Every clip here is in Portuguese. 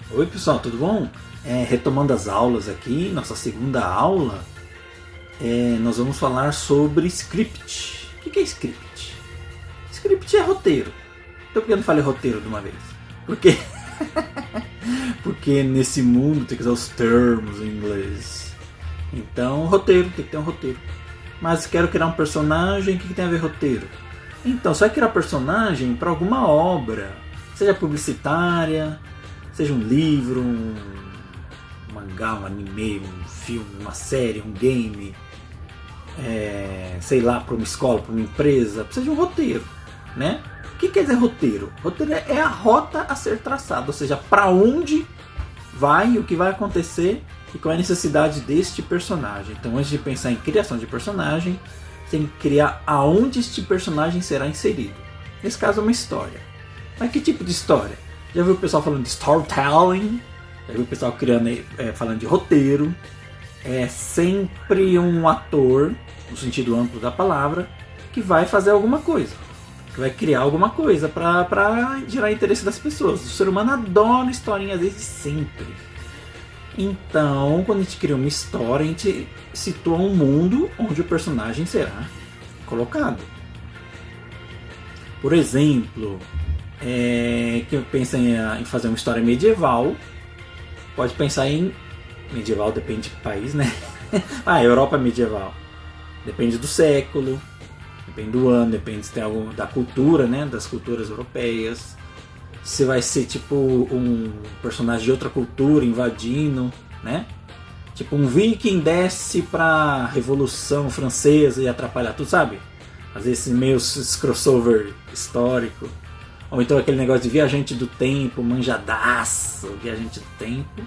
Oi pessoal, tudo bom? Retomando as aulas aqui, nossa segunda aula, nós vamos falar sobre script. O que é script? Script é roteiro. Então por que eu não falei roteiro de uma vez? Porque, porque nesse mundo tem que usar os termos em inglês. Então roteiro, tem que ter um roteiro. Mas quero criar um personagem, o que tem a ver roteiro? Então, você vai criar personagem para alguma obra, seja publicitária, seja um livro, um mangá, um anime, um filme, uma série, um game, sei lá, para uma escola, para uma empresa, precisa de um roteiro, né? O que quer dizer roteiro? Roteiro é a rota a ser traçada, ou seja, para onde vai, o que vai acontecer e qual é a necessidade deste personagem. Então, antes de pensar em criação de personagem, você tem que criar aonde este personagem será inserido. Nesse caso, é uma história. Mas que tipo de história? Já viu o pessoal falando de storytelling, já viu o pessoal falando de roteiro. É sempre um ator, no sentido amplo da palavra, que vai fazer alguma coisa, que vai criar alguma coisa para gerar interesse das pessoas. O ser humano adora historinhas desde sempre. Então, quando a gente cria uma história, a gente situa um mundo onde o personagem será colocado. Por exemplo, quem pensa em fazer uma história medieval, pode pensar em medieval, depende do país, né? Europa medieval. Depende do século, depende do ano, depende se tem algo da cultura, né? Das culturas europeias. Se vai ser tipo um personagem de outra cultura invadindo, né? Tipo um viking desce pra Revolução Francesa e atrapalhar tudo, sabe? Fazer esse meio crossover histórico. Ou então aquele negócio de viajante do tempo, manjadaço, viajante do tempo.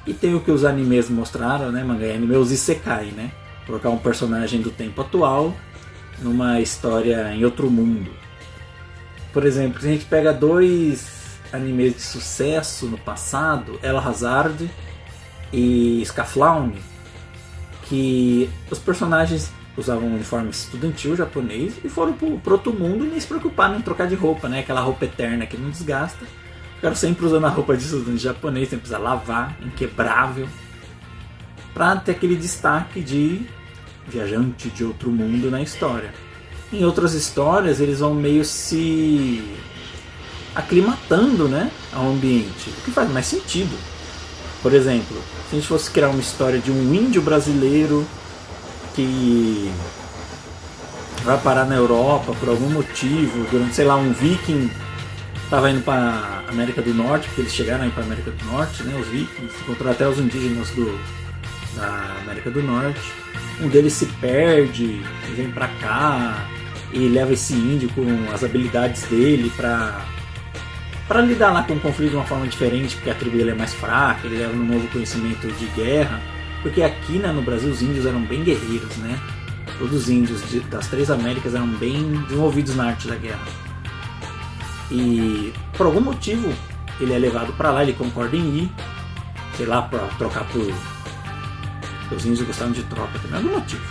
E tem o que os animes mostraram, né? Mangá e anime, os isekai, né? Colocar um personagem do tempo atual numa história em outro mundo. Por exemplo, se a gente pega dois animes de sucesso no passado, El Hazard e Scaflowne, que os personagens usavam um uniforme estudantil japonês e foram pro outro mundo e nem se preocuparam em trocar de roupa, né? Aquela roupa eterna que não desgasta. Ficaram sempre usando a roupa de estudante japonês, sem precisar lavar, inquebrável, para ter aquele destaque de viajante de outro mundo na história. Em outras histórias, eles vão meio se aclimatando, né, ao ambiente, o que faz mais sentido. Por exemplo, se a gente fosse criar uma história de um índio brasileiro que vai parar na Europa por algum motivo, durante, sei lá, um viking estava indo para América do Norte, porque eles chegaram aí para América do Norte, né, os vikings, encontraram até os indígenas da América do Norte. Um deles se perde e vem para cá e leva esse índio com as habilidades dele para lidar lá com o conflito de uma forma diferente, porque a tribo dele é mais fraca, ele leva um novo conhecimento de guerra, porque aqui, né, no Brasil os índios eram bem guerreiros, né? Todos os índios das três Américas eram bem desenvolvidos na arte da guerra. E por algum motivo ele é levado para lá, ele concorda em ir, sei lá, para trocar por... Os índios gostavam de troca também, algum motivo.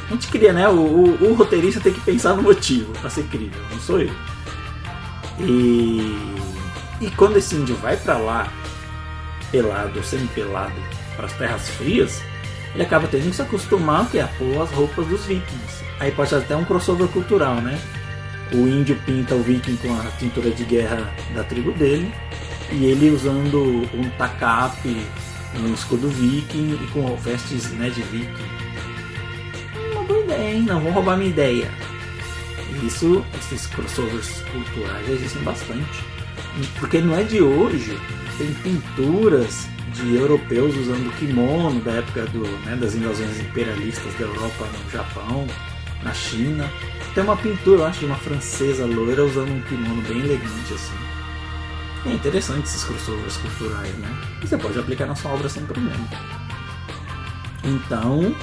A gente cria, né? O roteirista tem que pensar no motivo para ser crível, não sou eu. E quando esse índio vai para lá, pelado ou semi-pelado, para as terras frias, ele acaba tendo que se acostumar a pôr as roupas dos vikings. Aí pode ser até um crossover cultural, né? O índio pinta o viking com a tintura de guerra da tribo dele, e ele usando um tacape, um escudo viking e com vestes, né, de viking. Uma boa ideia, hein? Não vão roubar minha ideia. Esses crossovers culturais existem bastante. Porque não é de hoje, tem pinturas de europeus usando kimono da época das invasões imperialistas da Europa no Japão, na China. Tem uma pintura, eu acho, de uma francesa loira usando um kimono bem elegante assim. É interessante esses crossovers culturais, né? E você pode aplicar na sua obra sem problema. Então,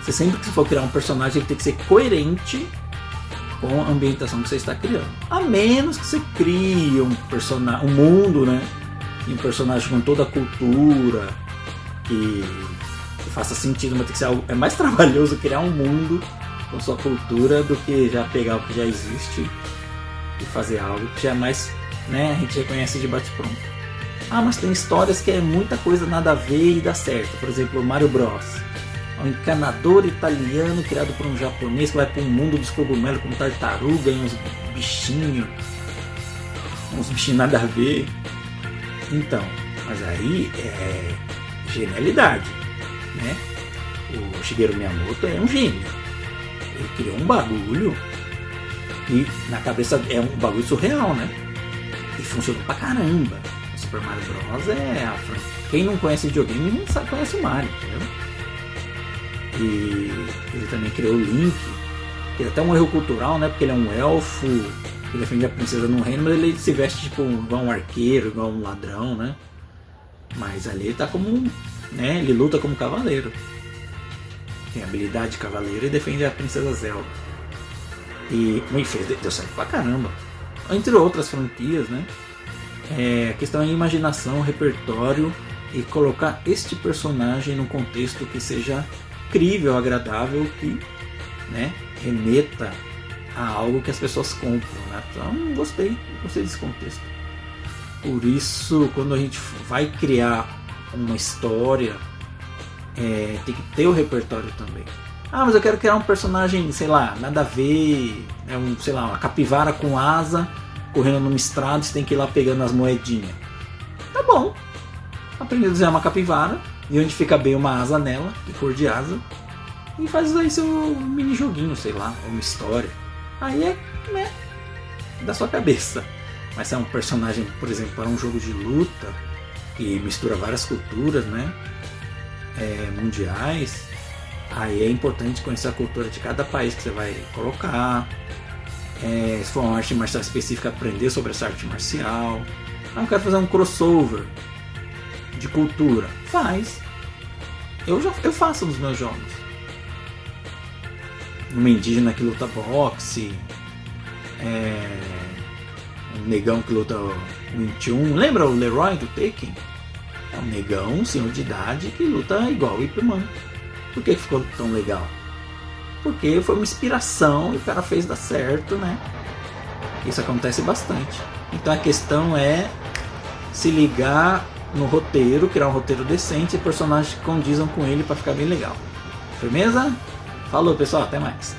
você sempre que for criar um personagem, ele tem que ser coerente com a ambientação que você está criando. A menos que você crie um mundo, né? E um personagem com toda a cultura que faça sentido, mas tem que ser algo... É mais trabalhoso criar um mundo com sua cultura do que já pegar o que já existe e fazer algo que já é mais, né, a gente reconhece de bate-pronto. Ah, mas tem histórias que é muita coisa nada a ver e dá certo. Por exemplo, Mario Bros. Um encanador italiano criado por um japonês que vai para um mundo dos cogumelos com tartaruga e uns bichinhos nada a ver. Então, mas aí é genialidade, né? O Shigeru Miyamoto é um gênio. Ele criou um bagulho e na cabeça é um bagulho surreal, né? E funcionou pra caramba. O Super Mario Bros. É a quem não conhece videogame não sabe, conhece o Mario, entendeu? E ele também criou o Link, que é até um erro cultural, né? Porque ele é um elfo que defende a princesa no reino, mas ele se veste tipo igual um arqueiro, igual um ladrão, né? Mas ali ele tá como, né? Ele luta como cavaleiro. Tem habilidade de cavaleiro e defende a princesa Zelda. E deu certo pra caramba. Entre outras franquias, né? A questão é a imaginação, repertório e colocar este personagem num contexto que seja crível, agradável, que, né, remeta a algo que as pessoas compram, né? Então gostei desse contexto. Por isso, quando a gente vai criar uma história, tem que ter o repertório também. Ah, mas eu quero criar um personagem, sei lá, nada a ver, sei lá, uma capivara com asa correndo numa estrada, você tem que ir lá pegando as moedinhas. Tá bom. Aprende a desenhar uma capivara e onde fica bem uma asa nela, que cor de asa, e faz aí seu mini joguinho, sei lá, uma história. Aí é, né, da sua cabeça. Mas se é um personagem, por exemplo, para um jogo de luta que mistura várias culturas, né, mundiais, aí é importante conhecer a cultura de cada país que você vai colocar. Se for uma arte marcial específica, aprender sobre essa arte marcial. Ah, eu quero fazer um crossover de cultura. Faz. Eu faço nos meus jogos. Uma indígena que luta boxe, um negão que luta Wing Chun. Lembra o Leroy do Tekken? É um negão, um senhor de idade que luta igual o Ip Man. Por que ficou tão legal? Porque foi uma inspiração e o cara fez dar certo, né? Isso acontece bastante. Então a questão é se ligar no roteiro, criar um roteiro decente e personagens que condizam com ele para ficar bem legal. Firmeza? Falou, pessoal, até mais.